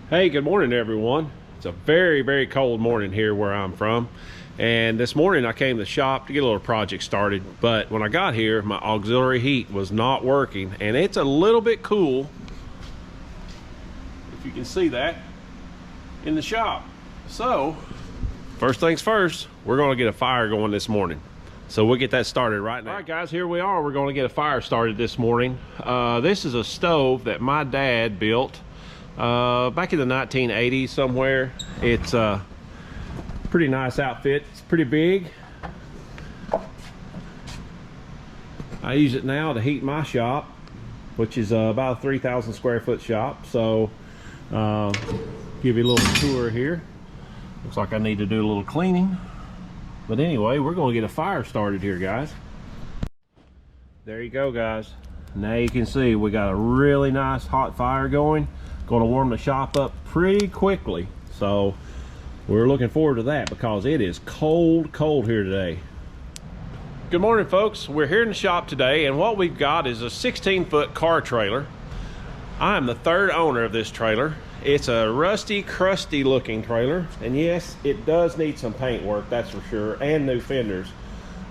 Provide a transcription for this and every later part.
Hey, good morning everyone. It's a very cold morning here where I'm from, and this morning I came to the shop to get a little project started, but when I got here my auxiliary heat was not working, and it's a little bit cool, if you can see that, in the shop. So first things first, we're going to get a fire going this morning. So we'll get that started right now. All right guys, here we are. We're going to get a fire started this morning. This is a stove that my dad built back in the 1980s somewhere. It's a pretty nice outfit. It's pretty big. I use it now to heat my shop, which is about a 3,000 square foot shop. So give you a little tour here. Looks like I need to do a little cleaning, but anyway, we're going to get a fire started here, guys. There you go, guys. Now you can see we got a really nice hot fire going. Going to warm the shop up pretty quickly, so we're looking forward to that because it is cold here today. Good morning folks, we're here in the shop today, and what we've got is a 16-foot car trailer. I am the third owner of this trailer. It's a rusty, crusty looking trailer, and yes, it does need some paint work, that's for sure, and new fenders,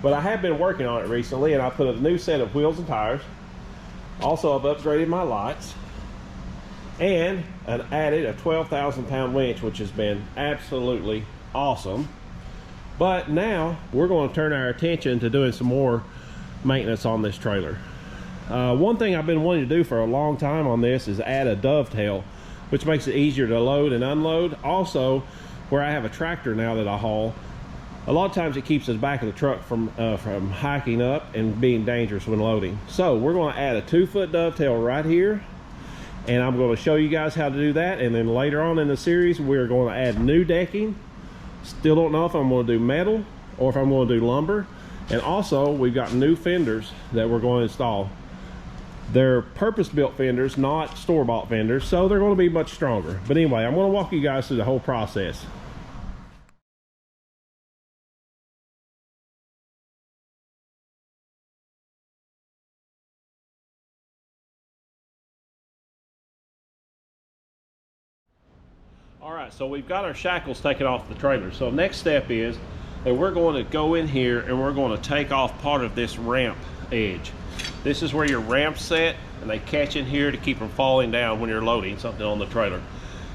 but I have been working on it recently, and I put a new set of wheels and tires. Also, I've upgraded my lights and added a 12,000 pound winch, which has been absolutely awesome. But now we're going to turn our attention to doing some more maintenance on this trailer. One thing I've been wanting to do for a long time on this is add a dovetail, which makes it easier to load and unload. Also, where I have a tractor now that I haul, a lot of times it keeps the back of the truck from hiking up and being dangerous when loading. So we're going to add a 2-foot dovetail right here, and I'm going to show you guys how to do that. And then later on in the series, we're going to add new decking. Still don't know if I'm going to do metal or if I'm going to do lumber. And also, we've got new fenders that we're going to install. They're purpose-built fenders, not store-bought fenders, so they're going to be much stronger. But anyway, I'm going to walk you guys through the whole process. All right, so we've got our shackles taken off the trailer. So next step is that we're going to go in here and we're going to take off part of this ramp edge. This is where your ramp's set, and they catch in here to keep from falling down when you're loading something on the trailer.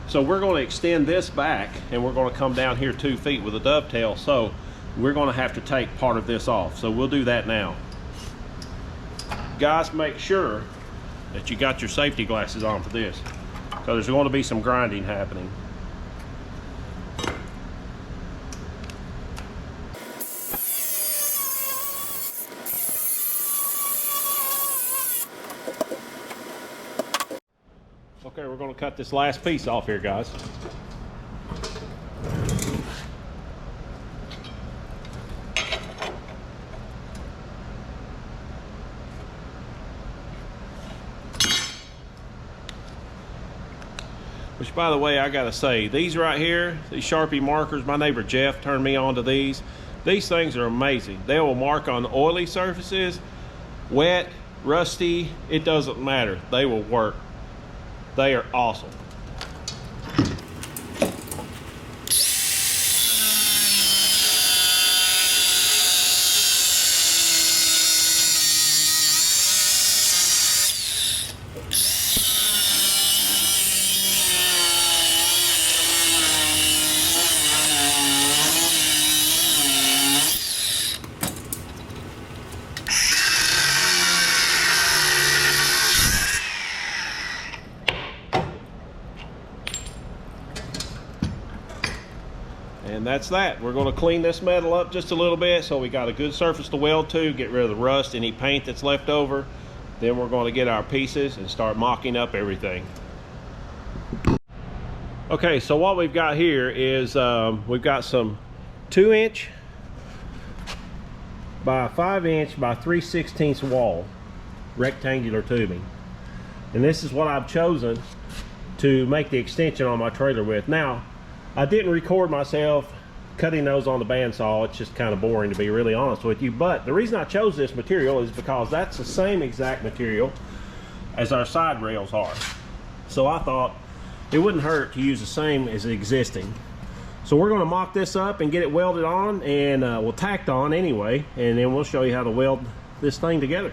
So we're going to extend this back, and we're going to come down here 2 feet with a dovetail. So we're going to have to take part of this off. So we'll do that now. Guys, make sure that you got your safety glasses on for this, because there's going to be some grinding happening. Okay, we're going to cut this last piece off here, guys. Which, by the way, I gotta say, these right here, these Sharpie markers, my neighbor Jeff turned me on to these. These things are amazing. They will mark on oily surfaces, wet, rusty, it doesn't matter. They will work. They are awesome. And that's that. We're going to clean this metal up just a little bit so we got a good surface to weld to, get rid of the rust, any paint that's left over. Then we're going to get our pieces and start mocking up everything. Okay, so what we've got here is we've got some 2-inch by 5-inch by 3/16 wall rectangular tubing, and this is what I've chosen to make the extension on my trailer with. Now, I didn't record myself cutting those on the bandsaw. It's just kind of boring, to be really honest with you, but the reason I chose this material is because that's the same exact material as our side rails are. So I thought it wouldn't hurt to use the same as existing. So we're going to mock this up and get it welded on, and we'll tacked on anyway, and then we'll show you how to weld this thing together.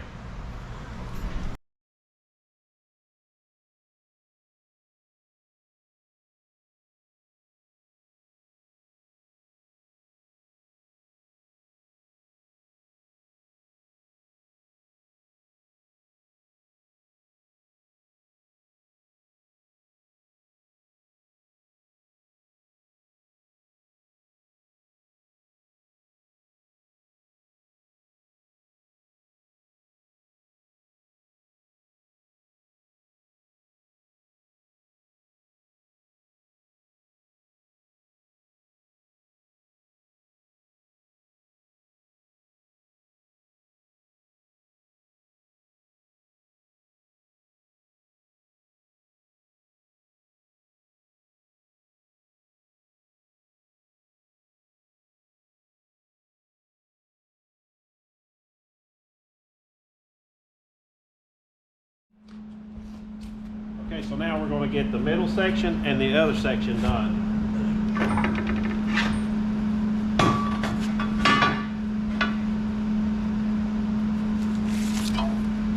Okay, so now we're going to get the middle section and the other section done.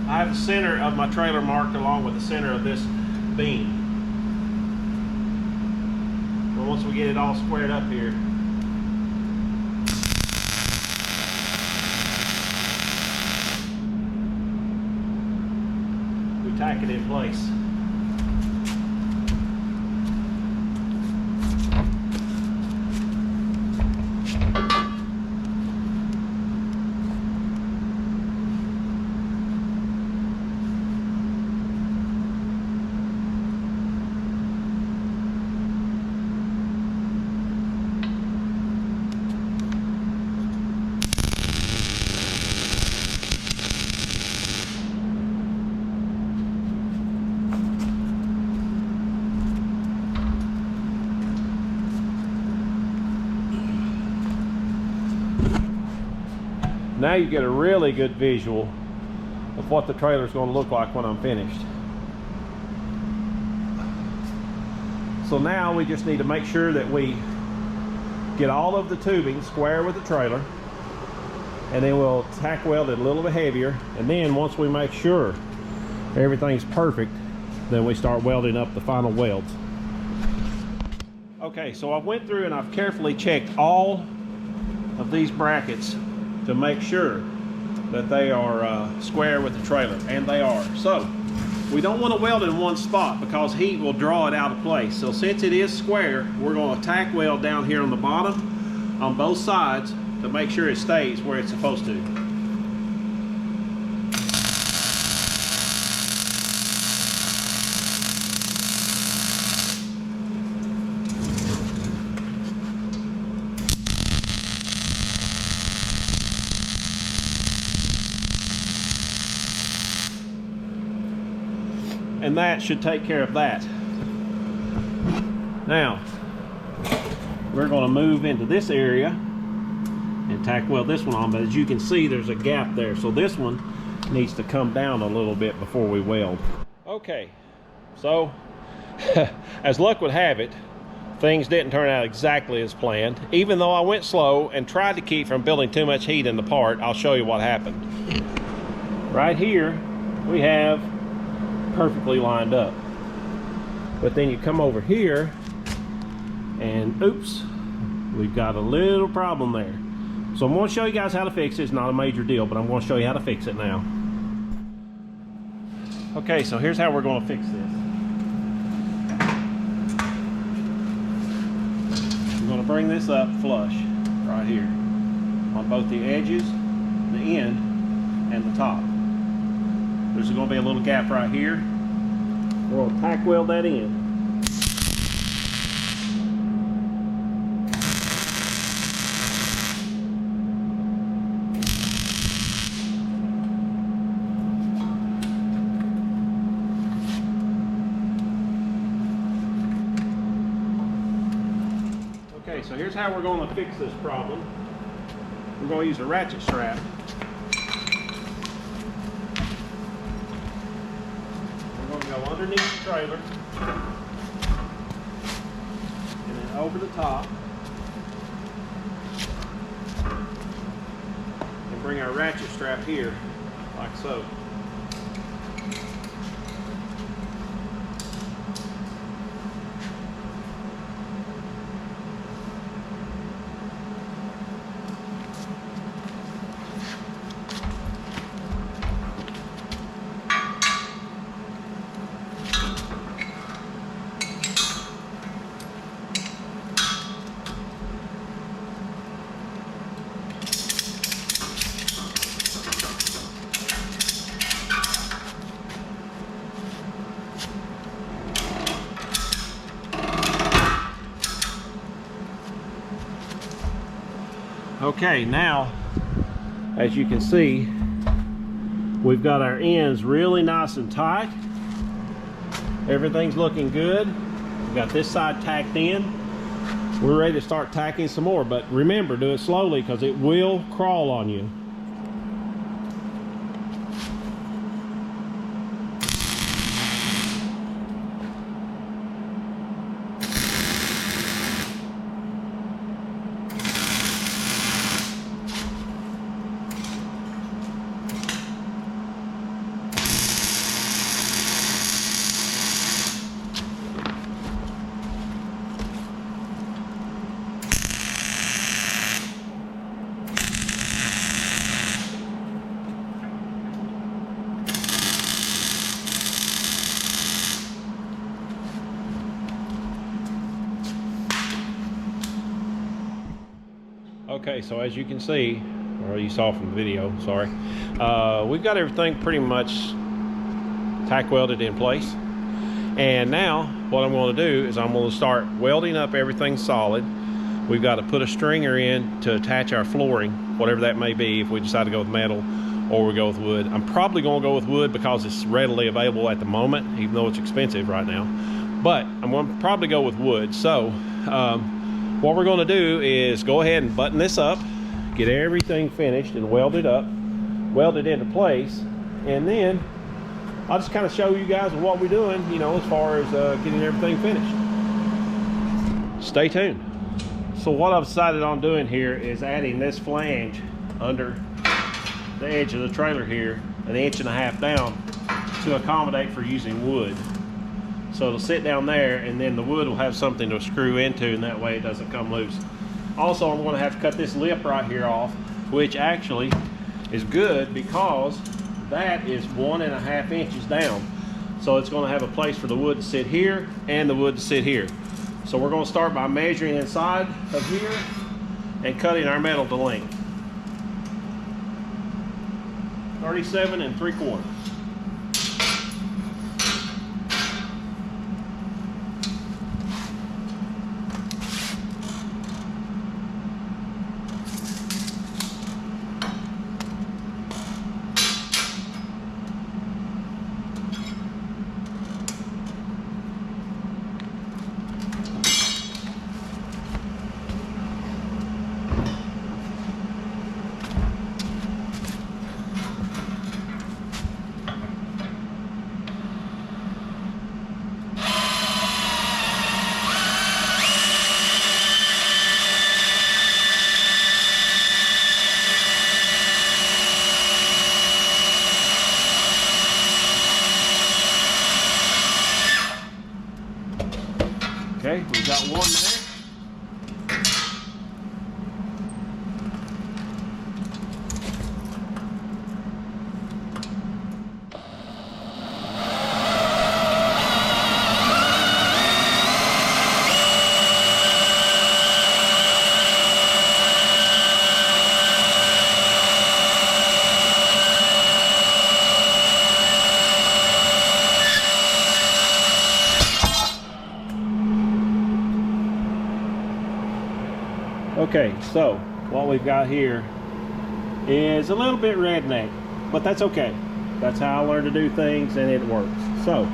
I have the center of my trailer marked along with the center of this beam. But once we get it all squared up here, we tack it in place. Now you get a really good visual of what the trailer is going to look like when I'm finished. So now we just need to make sure that we get all of the tubing square with the trailer, and then we'll tack weld it a little bit heavier, and then once we make sure everything's perfect, then we start welding up the final welds. Okay, so I went through and I've carefully checked all of these brackets to make sure that they are square with the trailer, and they are. So we don't want to weld in one spot because heat will draw it out of place. So since it is square, we're going to tack weld down here on the bottom on both sides to make sure it stays where it's supposed to. And that should take care of that. Now, we're going to move into this area and tack weld this one on, but as you can see, there's a gap there. So this one needs to come down a little bit before we weld. Okay, so as luck would have it, things didn't turn out exactly as planned. Even though I went slow and tried to keep from building too much heat in the part, I'll show you what happened. Right here, we have perfectly lined up, but then you come over here and oops, we've got a little problem there. So I'm going to show you guys how to fix it. It's not a major deal, but I'm going to show you how to fix it now. Okay, so here's how we're going to fix this. We're going to bring this up flush right here on both the edges, the end, and the top. There's going to be a little gap right here. We're going to tack weld that in. Okay, so here's how we're going to fix this problem. We're going to use a ratchet strap. Go underneath the trailer, over the top and bring our ratchet strap here, like so. Okay, now as you can see, we've got our ends really nice and tight. Everything's looking good. We've got this side tacked in. We're ready to start tacking some more, but remember, do it slowly because it will crawl on you. Okay, so as you can see, or you saw from the video, sorry, we've got everything pretty much tack welded in place. And now what I'm going to do is I'm going to start welding up everything solid. We've got to put a stringer in to attach our flooring, whatever that may be, if we decide to go with metal or we go with wood. I'm probably going to go with wood because it's readily available at the moment, even though it's expensive right now. But I'm going to probably go with wood. So what we're going to do is go ahead and button this up, get everything finished and welded up, weld it into place, and then I'll just kind of show you guys what we're doing, you know, as far as getting everything finished. Stay tuned. So what I've decided on doing here is adding this flange under the edge of the trailer here, 1.5 inches down, to accommodate for using wood. So it'll sit down there, and then the wood will have something to screw into, and that way it doesn't come loose. Also, I'm going to have to cut this lip right here off, which actually is good because that is 1.5 inches down. So it's going to have a place for the wood to sit here and the wood to sit here. So we're going to start by measuring inside of here and cutting our metal to length. 37 3/4. Okay, we've got one there. Okay, so what we've got here is a little bit redneck, but that's okay. That's how I learned to do things, and it works. So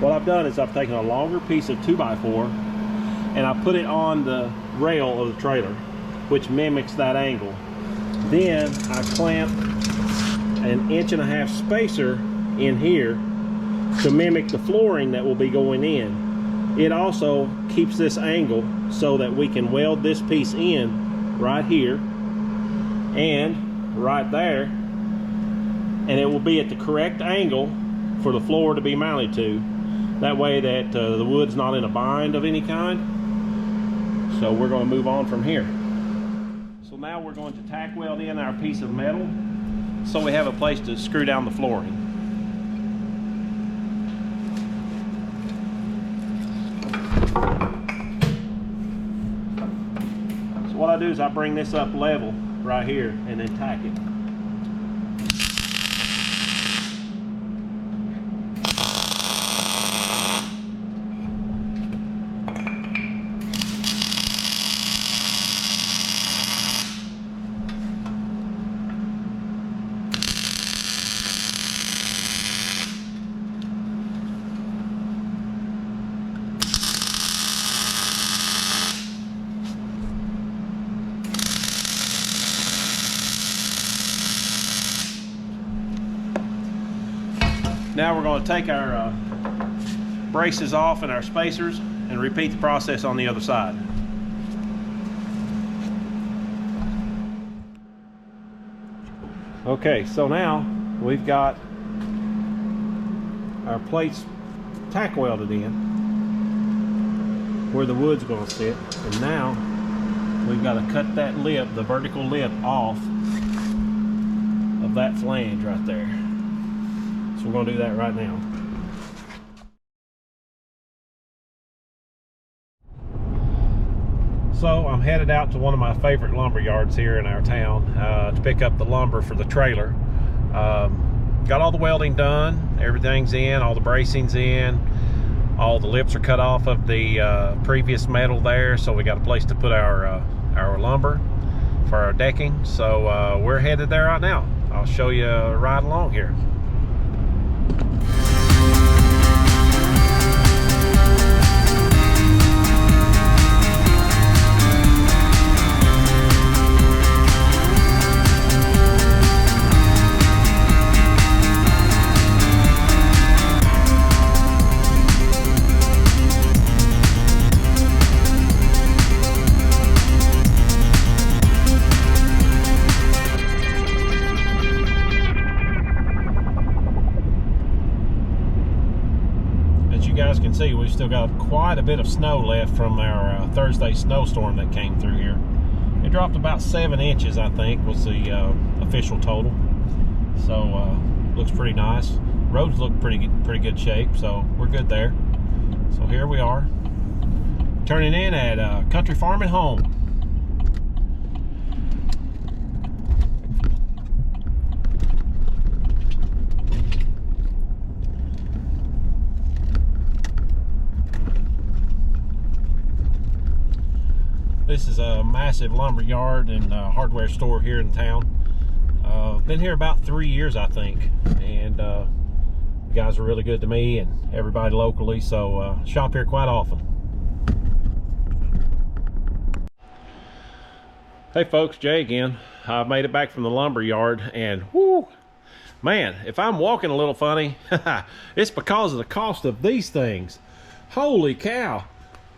what I've done is I've taken a longer piece of 2x4 and I put it on the rail of the trailer, which mimics that angle. Then I clamp 1.5 inch spacer in here to mimic the flooring that will be going in. it also keeps this angle so that we can weld this piece in right here and right there, and it will be at the correct angle for the floor to be mounted to. That way that the wood's not in a bind of any kind. So we're going to move on from here. So now we're going to tack weld in our piece of metal so we have a place to screw down the flooring. So what I do is I bring this up level right here and then tack it. Now we're going to take our braces off and our spacers and repeat the process on the other side. Okay, so now we've got our plates tack welded in where the wood's going to sit, and now we've got to cut that lip, the vertical lip, off of that flange right there. So we're going to do that right now. So I'm headed out to one of my favorite lumber yards here in our town to pick up the lumber for the trailer. Got all the welding done, everything's in, all the bracing's in, all the lips are cut off of the previous metal there, so we got a place to put our lumber for our decking. So we're headed there right now. I'll show you right along here. See, we've still got quite a bit of snow left from our Thursday snowstorm that came through here. It dropped about 7 inches, I think, was the official total. So looks pretty nice. Roads look pretty good shape, so we're good there. So here we are, turning in at Country Farming Home. This is a massive lumber yard and hardware store here in town. Been here about 3 years, I think, and the guys are really good to me and everybody locally, so shop here quite often. Hey folks, Jay again. I've made it back from the lumber yard, and whoo, man, if I'm walking a little funny, it's because of the cost of these things. Holy cow!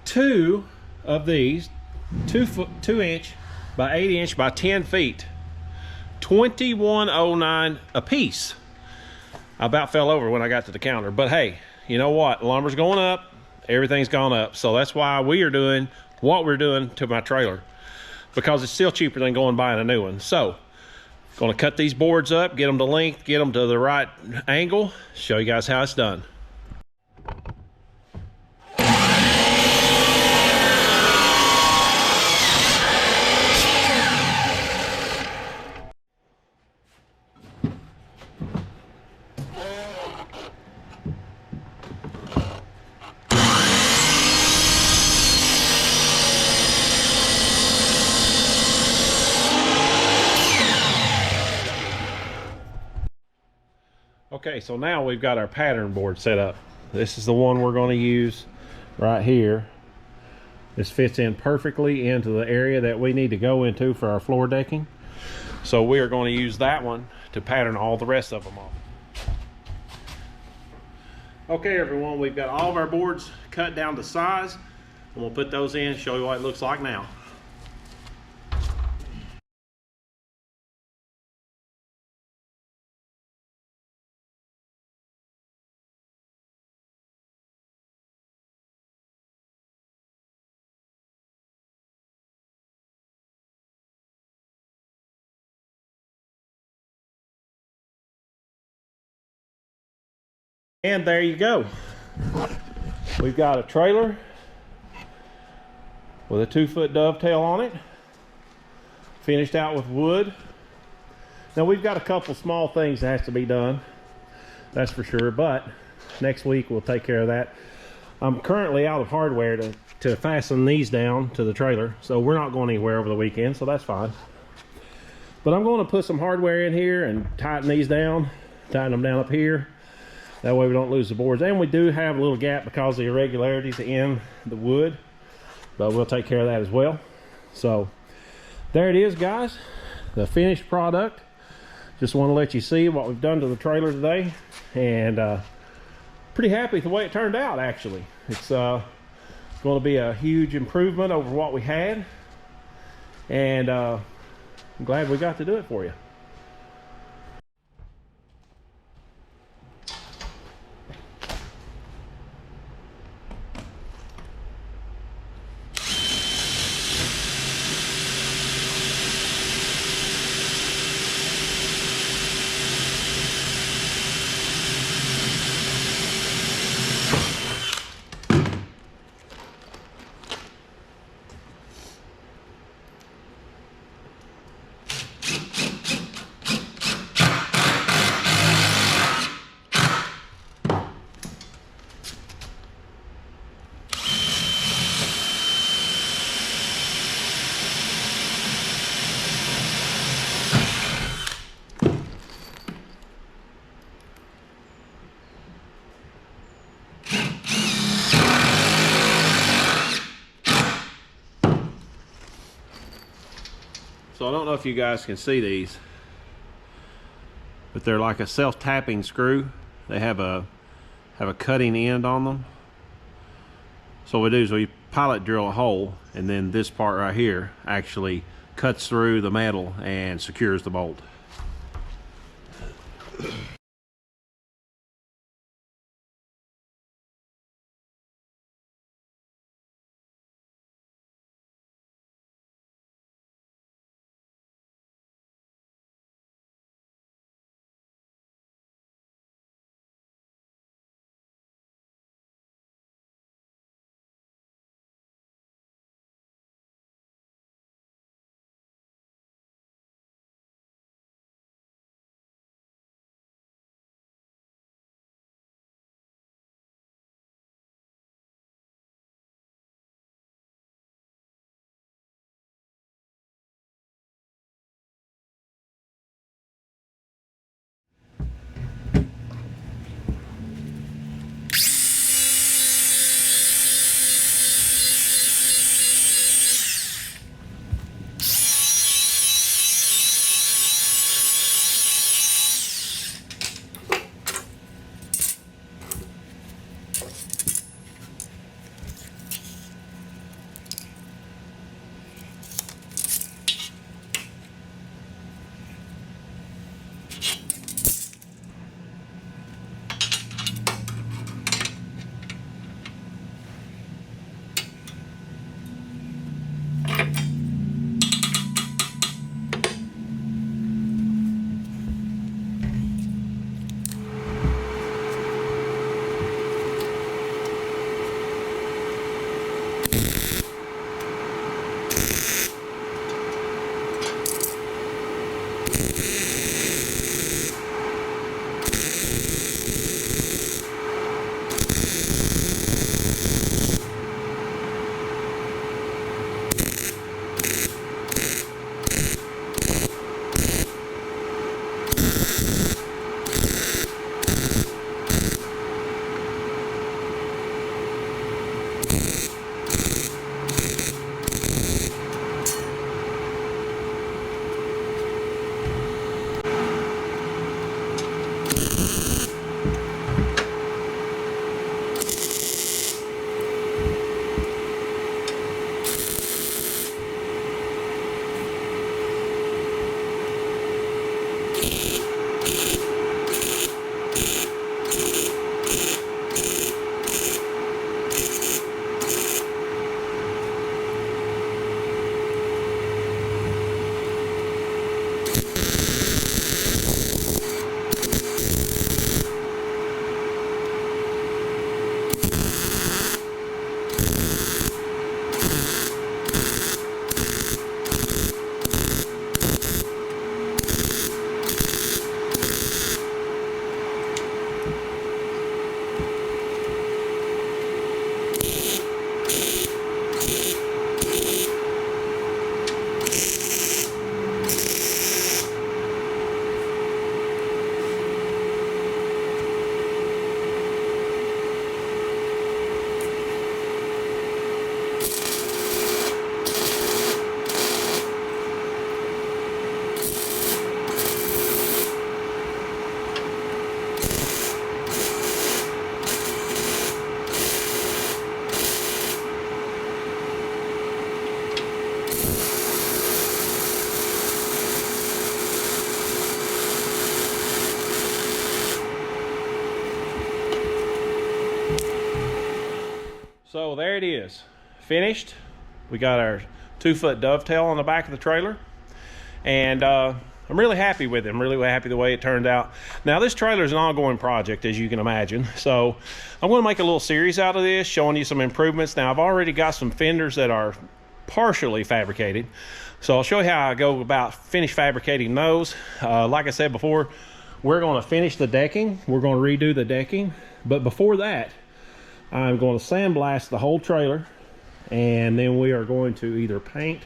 2 of these 2 inch by 8 inch by 10 feet, $21.09 a piece. I about fell over when I got to the counter, but hey, you know what? Lumber's going up, everything's gone up, so that's why we are doing what we're doing to my trailer, because it's still cheaper than going buying a new one. So going to cut these boards up, get them to length, get them to the right angle, show you guys how it's done. Okay, so now we've got our pattern board set up. This is the one we're going to use right here. This fits in perfectly into the area that we need to go into for our floor decking. So we are going to use that one to pattern all the rest of them off. Okay everyone, we've got all of our boards cut down to size, and we'll put those in, show you what it looks like now. And there you go. We've got a trailer with a 2-foot dovetail on it, finished out with wood. Now we've got a couple small things that has to be done, that's for sure, but next week we'll take care of that. I'm currently out of hardware to fasten these down to the trailer, so we're not going anywhere over the weekend, so that's fine. But I'm going to put some hardware in here and tighten these down, tighten them down up here. That way we don't lose the boards. And we do have a little gap because of the irregularities in the wood, but we'll take care of that as well. So there it is, guys, the finished product. Just want to let you see what we've done to the trailer today, and pretty happy with the way it turned out. Actually, it's going to be a huge improvement over what we had, and I'm glad we got to do it for you. So I don't know if you guys can see these, but they're like a self-tapping screw. They have a cutting end on them. So what we do is we pilot drill a hole, and then this part right here actually cuts through the metal and secures the bolt. So there it is, finished. We got our 2-foot dovetail on the back of the trailer, and I'm really happy with it. I'm really happy the way it turned out. Now this trailer is an ongoing project, as you can imagine, so I'm going to make a little series out of this, showing you some improvements. Now I've already got some fenders that are partially fabricated, so I'll show you how I go about finish fabricating those. Like I said before, we're going to finish the decking. We're going to redo the decking, but before that I'm going to sandblast the whole trailer, and then we are going to either paint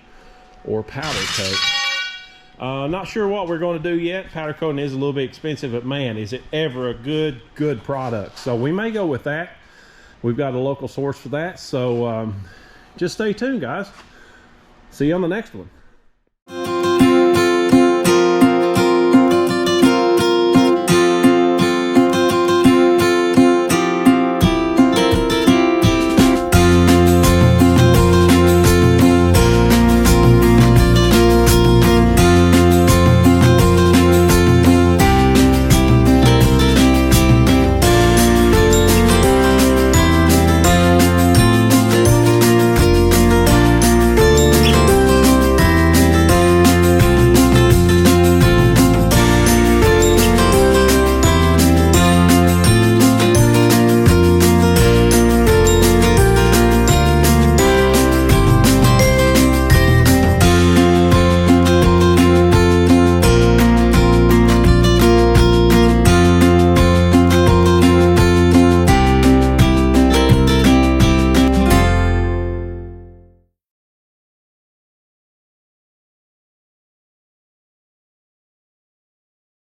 or powder coat. Not sure what we're going to do yet. Powder coating is a little bit expensive, but man, is it ever a good product. So we may go with that. We've got a local source for that, so just stay tuned, guys. See you on the next one.